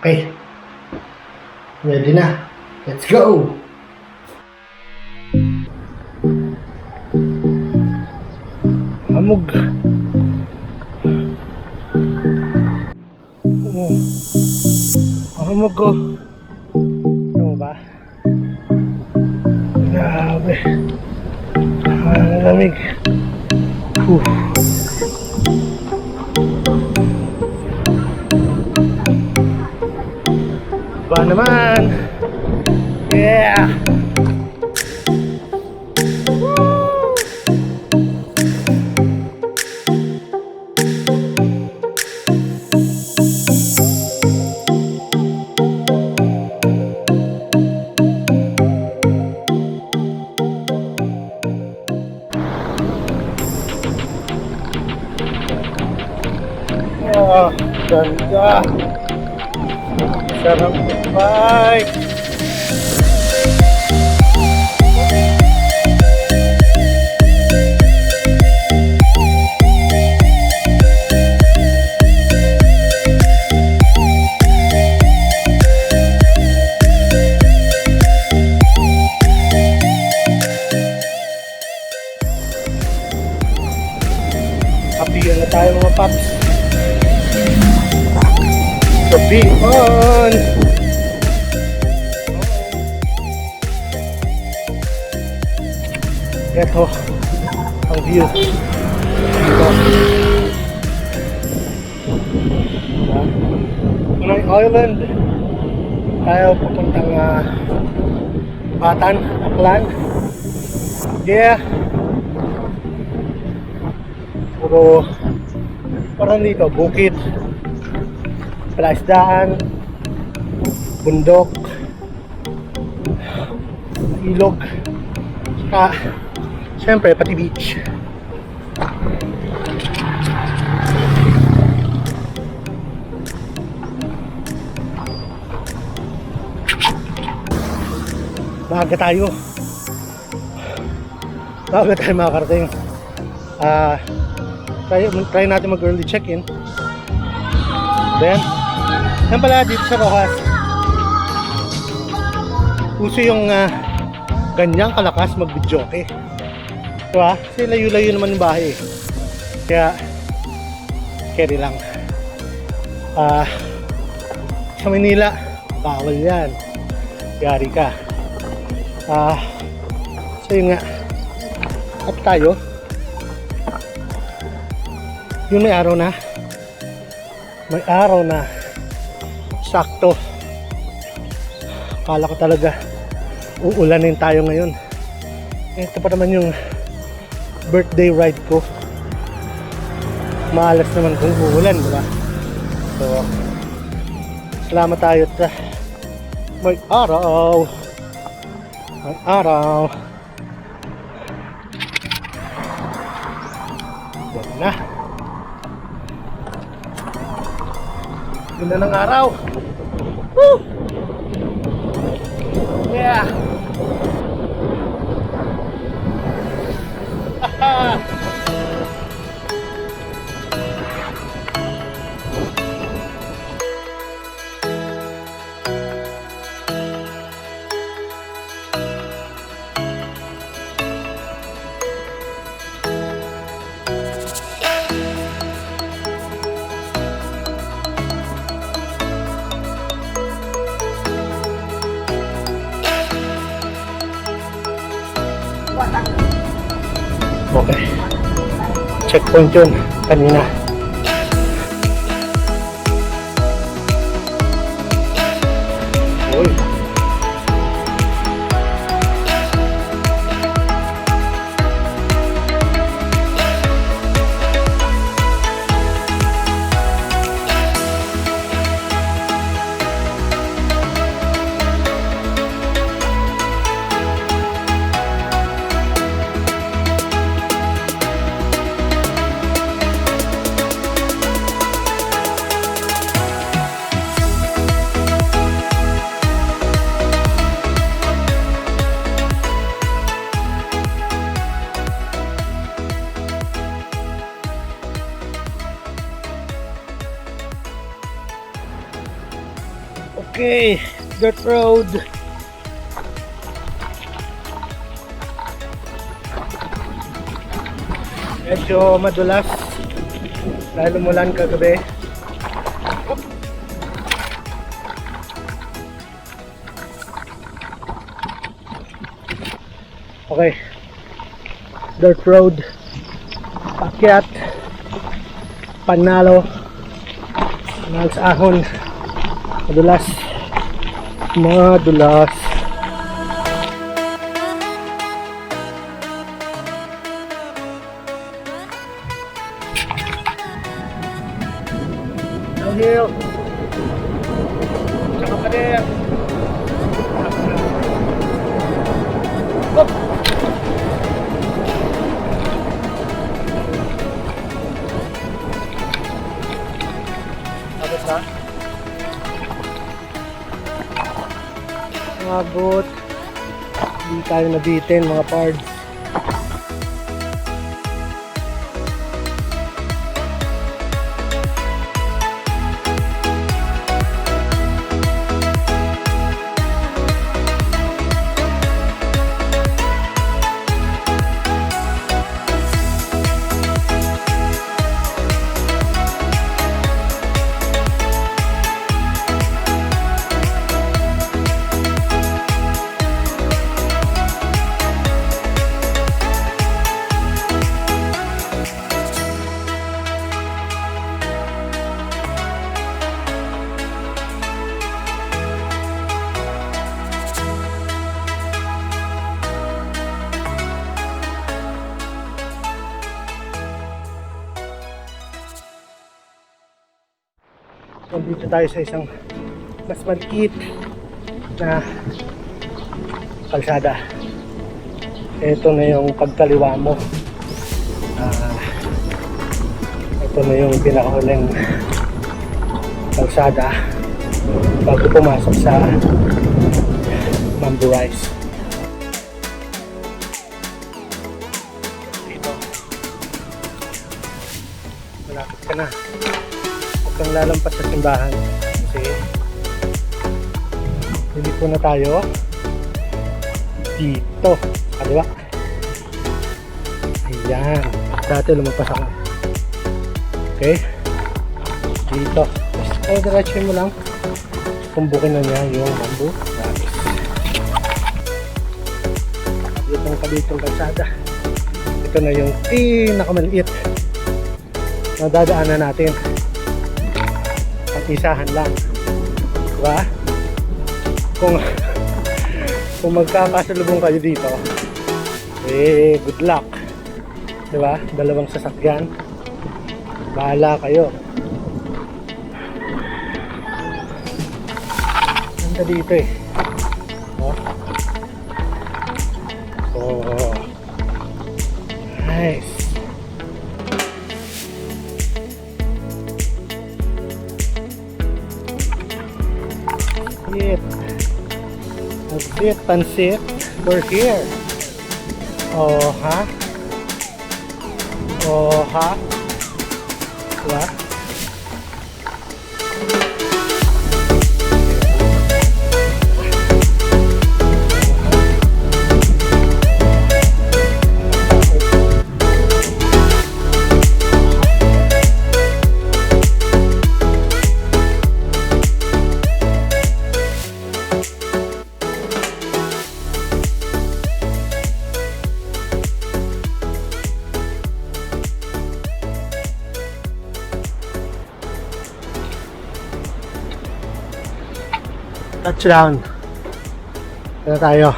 Okay. Ready na. Let's go! Hamog. Hamog ko. Ano ba? Grabe. Ang lamig. Ba naman? Yeah! Oh, ganda! Sarap bike! Happy na tayo mga paps! Be on. Ito ang view dito. Panay Island. Tayo papuntang Batan Aklan. Yeah. Puro parang dito bukid, palaisdaan, bundok, ilog, saka siyempre pati beach. Maaga tayo makakarating. Try natin mag early check-in. Then yan pala dito sa Roxas, uso yung ganyang kalakas mag-videoke, diba? Kasi layo-layo naman yung bahay kaya carry lang. Sa Manila bawal yan, yari ka. So yun nga, at tayo yung may araw na sakto. Akala ko talaga uulanin tayo ngayon. Ito pa naman yung birthday ride ko. Maalas naman kung uulan, diba? So salamat tayo at may araw. Yan na. Ganda ng araw. Woo! Yeah. Okay. Checkpoint yun kanina. Uy. Okay, dirt road. Medyo madulas dahil umulan kagabi. Okay, dirt road, pakyat, panalo sa ahon, madulas. Downhill, tsaka pa din. Hop! Abot na? Abot. Hindi tayo nabitin mga pards. Nandito tayo sa isang mas maliit na kalsada. Ito na yung pagkaliwa mo. Ito na yung pinakahuling kalsada bago pumasok sa Mambu Rise. Dito. Malapit ka na. Huwag kang lalampas sa simbahan kasi dito na tayo dito, kaliwa. Ayan, dati lumampas ako. Okay, dito diretso mo lang, kumbukin na niya yung Mambu Rise. Dito ang kabitong kalsada. Ito na yung pinakamaliit na dadaanan natin. Isahan lang, diba? Kung magkakasalubong kayo dito, eh good luck, diba? Dalawang sasakyan, bahala kayo. Ganda dito eh. Oh, nice. Pansit, we're here. Oh ha? Oh ha? What? Touchdown. Kaya tayo.